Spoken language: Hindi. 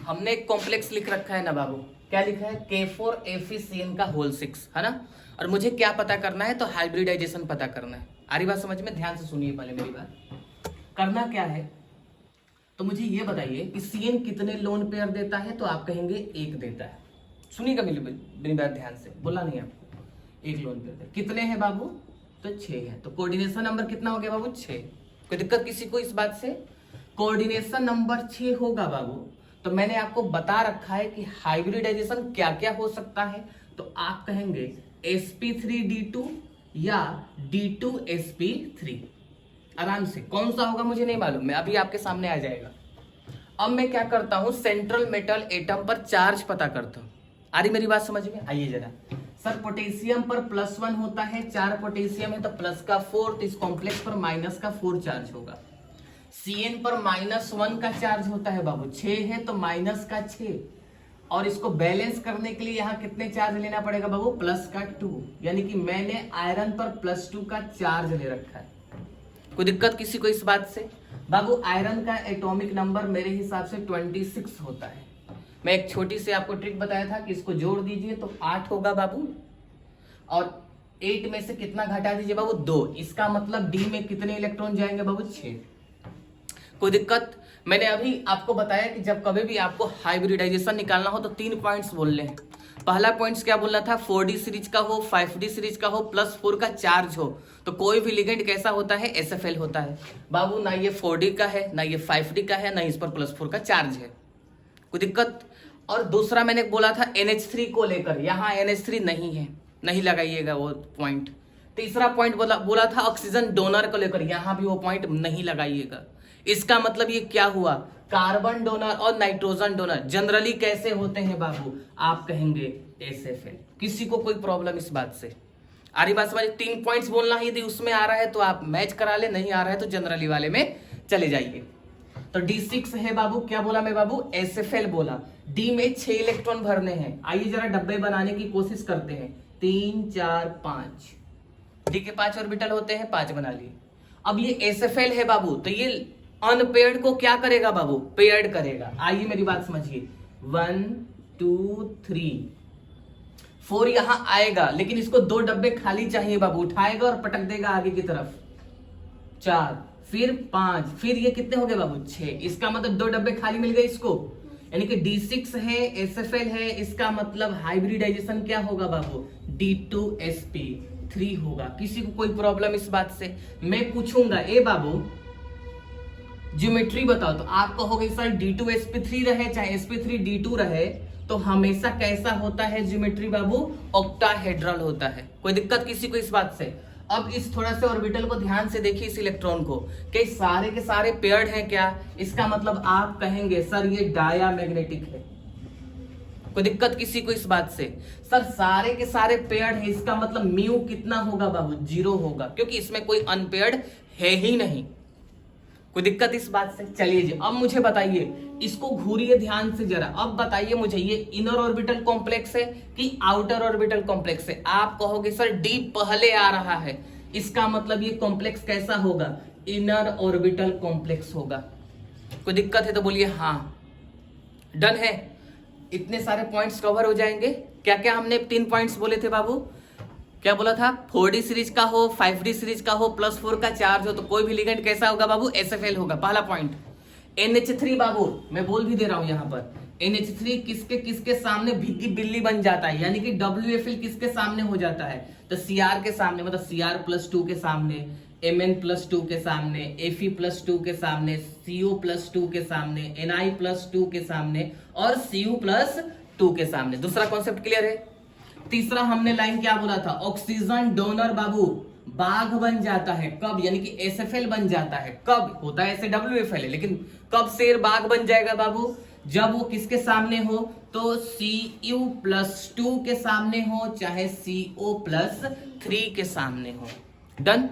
हमने एक कॉम्प्लेक्स लिख रखा है ना बाबू, क्या लिखा है, K4FeCN का होल 6, है ना। और मुझे क्या पता करना है, तो हाइब्रिडाइजेशन पता करना है। आ रही बात समझ में? ध्यान से सुनिए पहले मेरी बात। करना क्या है, तो मुझे ये बताइए कि CN कितने लोन पेयर देता है, तो आप कहेंगे 1 देता है। सुनिएगा मेरी बात ध्यान से, बोला नहीं आपको, 1 लोन पेयर कितने हैं बाबू, तो 6 है। तो कोऑर्डिनेशन नंबर कितना हो गया बाबू, 6। कोई दिक्कत किसी को इस बात से? कोऑर्डिनेशन नंबर 6 होगा बाबू। तो मैंने आपको बता रखा है कि हाइब्रिडाइजेशन क्या क्या हो सकता है, तो आप कहेंगे sp3d2 या d2sp3। आराम से, कौन सा होगा मुझे नहीं मालूम, मैं अभी आपके सामने आ जाएगा। अब मैं क्या करता हूं, सेंट्रल मेटल एटम पर चार्ज पता करता हूं। आ रही मेरी बात समझ में? आइए जरा। सर पोटेशियम पर +1 होता है, 4 पोटेशियम है तो प्लस का 4, तो इस कॉम्प्लेक्स पर माइनस का 4 चार्ज होगा। CN पर -1 का चार्ज होता है बाबू, 6 है तो माइनस का 6, और इसको बैलेंस करने के लिए यहाँ कितने चार्ज लेना पड़ेगा बाबू, प्लस का 2, यानी कि मैंने आयरन पर +2 का चार्ज ले रखा है। कोई दिक्कत किसी को इस बात से? बाबू आयरन का एटॉमिक नंबर मेरे हिसाब से 26 होता है। मैं एक छोटी सी आपको ट्रिक बताया था कि इसको जोड़ दीजिए तो 8 होगा बाबू, और 8 में से कितना घटा दीजिए बाबू, 2। इसका मतलब D में कितने इलेक्ट्रॉन जाएंगे बाबू, 6। कोई दिक्कत? मैंने अभी आपको बताया कि जब कभी भी आपको हाइब्रिडाइजेशन निकालना हो तो 3 पॉइंट्स बोलने हैं। पहला पॉइंट्स क्या बोलना था, 4D सीरीज का हो, 5D सीरीज का हो, +4 का चार्ज हो, तो कोई भी लिगेंड कैसा होता है, SFL होता है बाबू। ना ये 4D का है, ना ये 5D का है, ना इस पर +4 का चार्ज है। कोई दिक्कत? और दूसरा मैंने बोला था NH3 को लेकर, यहाँ NH3 नहीं है, नहीं लगाइएगा वो पॉइंट। तीसरा पॉइंट बोला था ऑक्सीजन डोनर को लेकर, यहाँ भी वो पॉइंट नहीं लगाइएगा। इसका मतलब ये क्या हुआ, कार्बन डोनर और नाइट्रोजन डोनर जनरली कैसे होते हैं बाबू, आप कहेंगे SFL। किसी को कोई प्रॉब्लम इस बात से? आ रही बात समझ? 3 पॉइंट्स बोलना है, यदि उसमें आ रहा है तो आप मैच करा ले, नहीं आ रहा है तो जनरली वाले में चले जाइए। तो D6 है बाबू, क्या बोला मैं बाबू, SFL बोला। D में 6 इलेक्ट्रॉन भरने हैं। आइए जरा डब्बे बनाने की कोशिश करते हैं। 3 4 5, D के 5 ऑर्बिटल होते हैं, 5 बना लिए। अब ये SFL है बाबू, तो ये अनपेयर्ड को क्या करेगा बाबू, पेयर्ड करेगा। आइए मेरी बात समझिए, 1 2 3 4 यहां आएगा, लेकिन इसको 2 डब्बे खाली चाहिए बाबू, उठाएगा और पटक देगा आगे की तरफ। 4, फिर 5, फिर ये कितने हो गए बाबू, 6। इसका मतलब 2 डब्बे खाली मिल गए इसको, यानी कि D6 है, SFL है। इसका मतलब हाइब्रिडाइजेशन क्या होगा बाबू, D2sp3 होगा। किसी को कोई प्रॉब्लम इस बात से? मैं पूछूंगा, ए बाबू ज्योमेट्री बताओ, तो आप कहोगे सर D2sp3 रहे चाहे sp3d2 रहे, तो हमेशा कैसा होता है ज्योमेट्री बाबू, ऑक्टाहेड्रल होता है। कोई दिक्कत किसी को इस बात से? अब इस थोड़ा से ऑर्बिटल को ध्यान से देखिए, इस इलेक्ट्रॉन को, कि सारे के सारे पेयर्ड हैं क्या? इसका मतलब आप कहेंगे सर ये डायामैग्नेटिक है। कोई दिक्कत किसी को इस बात से? सर सारे के सारे पेयर्ड है, इसका मतलब म्यू कितना होगा बाबू, 0 होगा, क्योंकि इसमें कोई अनपेयर्ड है ही नहीं। कोई दिक्कत इस बात से? चलिए जी, अब मुझे बताइए, इसको घूरिए ध्यान से जरा। अब बताइए मुझे, ये इनर ऑर्बिटल कॉम्प्लेक्स है कि आउटर ऑर्बिटल कॉम्प्लेक्स है? आप कहोगे सर D पहले आ रहा है, इसका मतलब ये कॉम्प्लेक्स कैसा होगा, इनर ऑर्बिटल कॉम्प्लेक्स होगा। कोई दिक्कत है तो बोलिए हाँ। डन है? इतने सारे पॉइंट्स कवर हो जाएंगे। क्या क्या हमने 3 पॉइंट्स बोले थे बाबू, क्या बोला था, 4D सीरीज का हो, 5D सीरीज का हो, +4 का चार्ज हो, तो कोई भी लिगेंड कैसा होगा बाबू, SFL होगा। पहला पॉइंट। NH3 बाबू, मैं बोल भी दे रहा हूं यहां पर, NH3 किसके किसके सामने भीगी बिल्ली बन जाता है, यानी कि WFL किसके सामने हो जाता है, तो Cr के सामने, मतलब Cr+2 के सामने, Mn+2 के सामने, Fe+2 के सामने, Co+2 के सामने, Ni+2 के सामने और Cu+2 के सामने। दूसरा कॉन्सेप्ट क्लियर है? तीसरा हमने लाइन क्या बोला था, ऑक्सीजन डोनर बाबू बाघ बन जाता है, कब, यानी कि SFL बन जाता है, कब होता है ऐसे WFL है, लेकिन कब शेर बाघ बन जाएगा बाबू, जब वो किसके सामने हो, तो Cu+2 के सामने हो, चाहे CO+3 के सामने हो। डन?